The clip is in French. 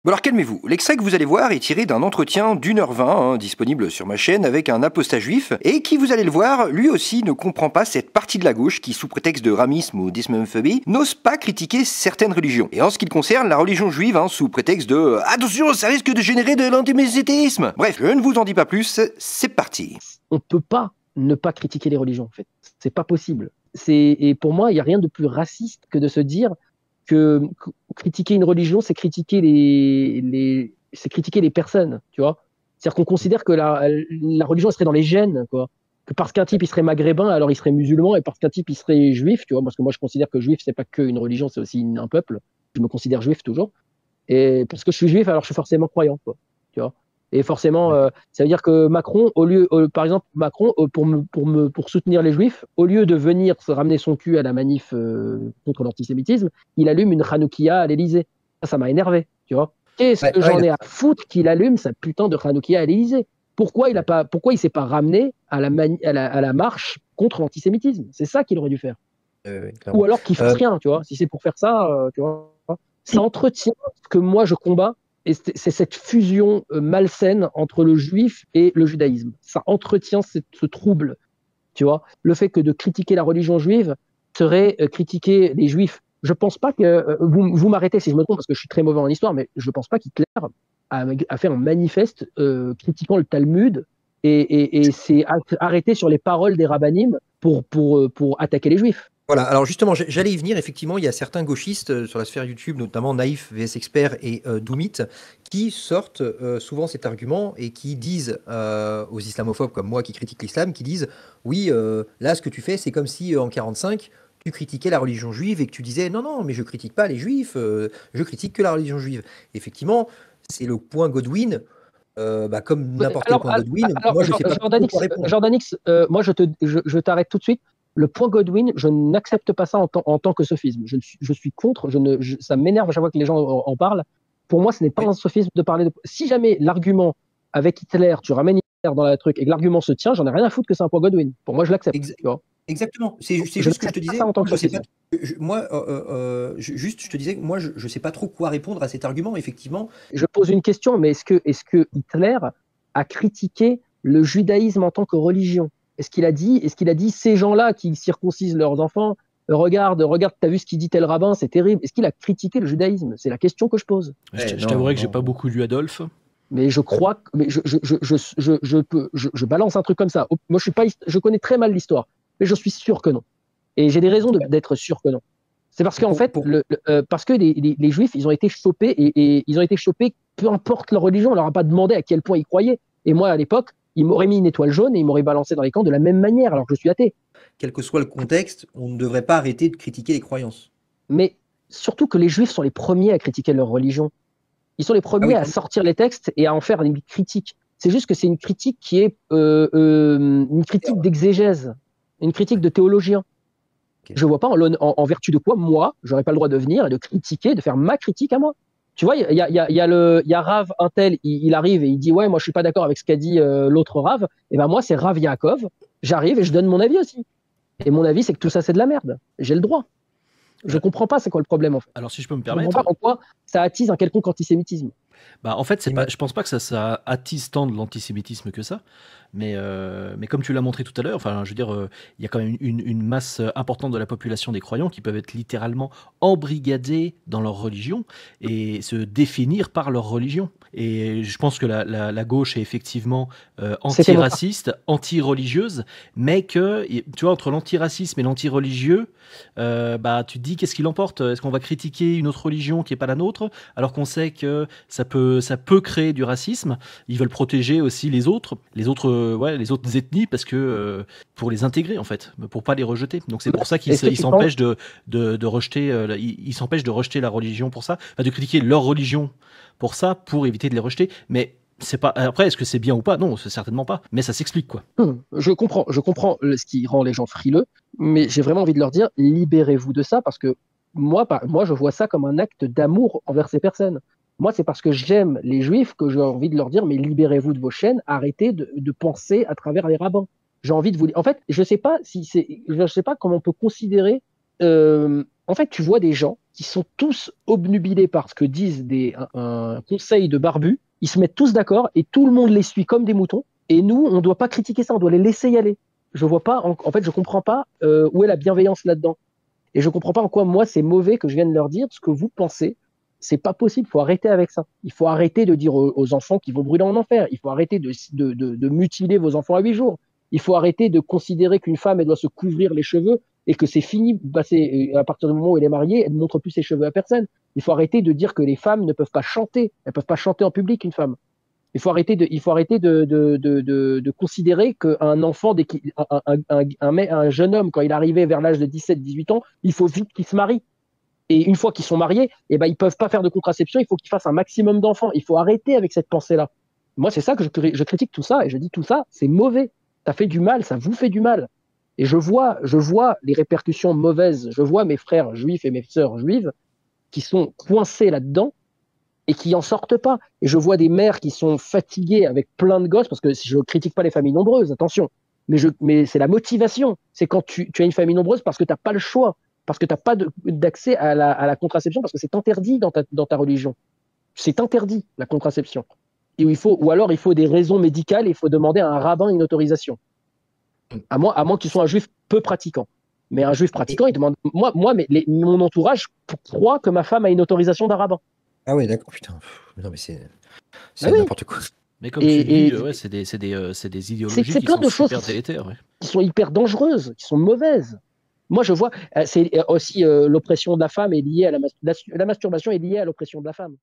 Bon alors calmez-vous, l'extrait que vous allez voir est tiré d'un entretien d'1h20, disponible sur ma chaîne avec un apostat juif, et qui, vous allez le voir, lui aussi ne comprend pas cette partie de la gauche qui, sous prétexte de ramisme ou d'islamophobie, n'ose pas critiquer certaines religions. Et en ce qui concerne la religion juive, sous prétexte de « Attention, ça risque de générer de l'antisémitisme !» Bref, je ne vous en dis pas plus, c'est parti. On peut pas ne pas critiquer les religions, en fait. C'est pas possible. Et pour moi, il n'y a rien de plus raciste que de se dire que critiquer une religion, c'est critiquer c'est critiquer les personnes, tu vois. C'est-à-dire qu'on considère que la religion elle serait dans les gènes, quoi. Que parce qu'un type il serait maghrébin, alors il serait musulman, et parce qu'un type il serait juif, tu vois. Parce que moi je considère que juif c'est pas qu'une religion, c'est aussi un peuple. Je me considère juif toujours. Et parce que je suis juif, alors je suis forcément croyant, quoi. Tu vois. Et forcément, ça veut dire que Macron, par exemple, Macron, pour soutenir les Juifs, au lieu de venir se ramener son cul à la manif contre l'antisémitisme, il allume une Hanoukia à l'Élysée. Ça m'a énervé, tu vois. Qu'est-ce que j'en ai à foutre qu'il allume sa putain de Hanoukia à l'Élysée? Pourquoi il s'est pas ramené à la marche contre l'antisémitisme? C'est ça qu'il aurait dû faire. Ou alors qu'il fasse rien, tu vois. Si c'est pour faire ça, tu vois. Ça entretient ce que moi je combats. Et c'est cette fusion malsaine entre le juif et le judaïsme. Ça entretient ce trouble, tu vois. Le fait que de critiquer la religion juive serait critiquer les juifs. Je pense pas que vous m'arrêtez si je me trompe parce que je suis très mauvais en histoire, mais je pense pas qu'Hitler a fait un manifeste critiquant le Talmud et s'est arrêté sur les paroles des rabbinim pour attaquer les juifs. Voilà, alors justement, j'allais y venir. Effectivement, il y a certains gauchistes sur la sphère YouTube, notamment Naïf VS Expert et Doomit, qui sortent souvent cet argument et qui disent aux islamophobes comme moi qui critiquent l'islam, qui disent oui, là, ce que tu fais, c'est comme si en 45, tu critiquais la religion juive et que tu disais non, non, mais je critique pas les juifs, je critique que la religion juive. Effectivement, c'est le point Godwin. Comme n'importe quel point Godwin, moi je sais pas quoi répondre. Jordanix, moi je t'arrête tout de suite. Le point Godwin, je n'accepte pas ça en tant que sophisme. Je suis contre, ça m'énerve à chaque fois que les gens en parlent. Pour moi, ce n'est pas un sophisme de parler de... Si jamais l'argument avec Hitler, tu ramènes Hitler dans la truc et que l'argument se tient, j'en ai rien à foutre que c'est un point Godwin. Pour moi, je l'accepte. Exactement. C'est juste ce que je te disais. Je te disais que moi, je ne sais pas trop quoi répondre à cet argument, effectivement. Je pose une question, mais est-ce que Hitler a critiqué le judaïsme en tant que religion? Est-ce qu'il a dit ces gens-là qui circoncisent leurs enfants, regarde, t'as vu ce qu'il dit tel rabbin, c'est terrible. Est-ce qu'il a critiqué le judaïsme? C'est la question que je pose. Je t'avouerai que j'ai pas beaucoup lu Adolphe. Mais je crois, mais je balance un truc comme ça. Moi, je connais très mal l'histoire, mais je suis sûr que non. Et j'ai des raisons d'être sûr que non. C'est parce qu'en fait, parce que les Juifs, ils ont été chopés et ils ont été chopés, peu importe leur religion, on leur a pas demandé à quel point ils croyaient. Et moi, à l'époque, ils m'auraient mis une étoile jaune et ils m'auraient balancé dans les camps de la même manière, alors que je suis athée. Quel que soit le contexte, on ne devrait pas arrêter de critiquer les croyances. Mais surtout que les Juifs sont les premiers à critiquer leur religion. Ils sont les premiers à sortir les textes et à en faire une critique. C'est juste que c'est une critique qui est une critique d'exégèse, une critique de théologien. Okay. Je vois pas en vertu de quoi, moi, j'aurais pas le droit de venir et de critiquer, de faire ma critique à moi. Tu vois, il y a Rav Intel, il arrive et il dit ouais, moi je suis pas d'accord avec ce qu'a dit l'autre Rav. Et ben moi c'est Rav Yaakov. J'arrive et je donne mon avis aussi. Et mon avis c'est que tout ça c'est de la merde. J'ai le droit. Je comprends pas c'est quoi le problème en fait. Alors si je peux me permettre. Je comprends pas en quoi ça attise un quelconque antisémitisme. En fait, je pense pas que ça attise tant de l'antisémitisme que ça, mais comme tu l'as montré tout à l'heure, je veux dire, il y a quand même une masse importante de la population des croyants qui peuvent être littéralement embrigadés dans leur religion et se définir par leur religion. Et je pense que la gauche est effectivement antiraciste, anti-religieuse, mais que, tu vois, entre l'antiracisme et l'antireligieux, tu te dis qu'est-ce qui l'emporte? Est-ce qu'on va critiquer une autre religion qui n'est pas la nôtre, alors qu'on sait que ça peut créer du racisme? Ils veulent protéger aussi les autres ethnies parce que pour les intégrer en fait, pour pas les rejeter. Donc c'est pour ça qu'ils s'empêchent de rejeter, ils s'empêchent de rejeter la religion pour ça, de critiquer leur religion pour ça, pour éviter de les rejeter. Mais c'est pas. Après, est-ce que c'est bien ou pas? Non, c'est certainement pas. Mais ça s'explique quoi. Je comprends ce qui rend les gens frileux, mais j'ai vraiment envie de leur dire libérez-vous de ça parce que moi, je vois ça comme un acte d'amour envers ces personnes. Moi, c'est parce que j'aime les Juifs que j'ai envie de leur dire mais libérez-vous de vos chaînes, arrêtez de penser à travers les rabbins. J'ai envie de vous dire. En fait, je sais pas comment on peut considérer. En fait, tu vois des gens qui sont tous obnubilés par ce que disent un conseil de barbus. Ils se mettent tous d'accord et tout le monde les suit comme des moutons. Et nous, on ne doit pas critiquer ça, on doit les laisser y aller. Je vois pas, en fait, je comprends pas où est la bienveillance là-dedans. Et je comprends pas en quoi, moi, c'est mauvais que je vienne leur dire ce que vous pensez. C'est pas possible, il faut arrêter avec ça. Il faut arrêter de dire aux enfants qu'ils vont brûler en enfer. Il faut arrêter de mutiler vos enfants à 8 jours. Il faut arrêter de considérer qu'une femme, elle doit se couvrir les cheveux et que c'est fini, à partir du moment où elle est mariée, elle ne montre plus ses cheveux à personne. Il faut arrêter de dire que les femmes ne peuvent pas chanter. Elles ne peuvent pas chanter en public, une femme. Il faut arrêter de considérer qu'un enfant, un jeune homme, quand il arrivait vers l'âge de 17-18 ans, il faut vite qu'il se marie. Et une fois qu'ils sont mariés, eh ben, ils ne peuvent pas faire de contraception, il faut qu'ils fassent un maximum d'enfants. Il faut arrêter avec cette pensée-là. Moi, c'est ça que je critique tout ça, et je dis tout ça, c'est mauvais. Ça fait du mal, ça vous fait du mal. Et je vois les répercussions mauvaises. Je vois mes frères juifs et mes sœurs juives qui sont coincés là-dedans et qui n'en sortent pas. Et je vois des mères qui sont fatiguées avec plein de gosses, parce que je ne critique pas les familles nombreuses, attention, mais c'est la motivation. C'est quand tu as une famille nombreuse parce que tu n'as pas le choix, parce que tu n'as pas d'accès à la contraception, parce que c'est interdit dans ta religion. C'est interdit, la contraception. Ou alors il faut des raisons médicales, il faut demander à un rabbin une autorisation. À moins que tu sois un juif peu pratiquant. Mais un juif pratiquant, il demande. Mon entourage croit que ma femme a une autorisation d'un rabbin. Ah ouais, d'accord, putain. Non, mais c'est Ah oui. n'importe quoi. Mais comme tu dis, c'est des idéologies c'est qui plein sont de choses super délétères. Ouais. qui sont hyper dangereuses, qui sont mauvaises. Moi, je vois, c'est aussi l'oppression de la femme est liée à la masturbation est liée à l'oppression de la femme.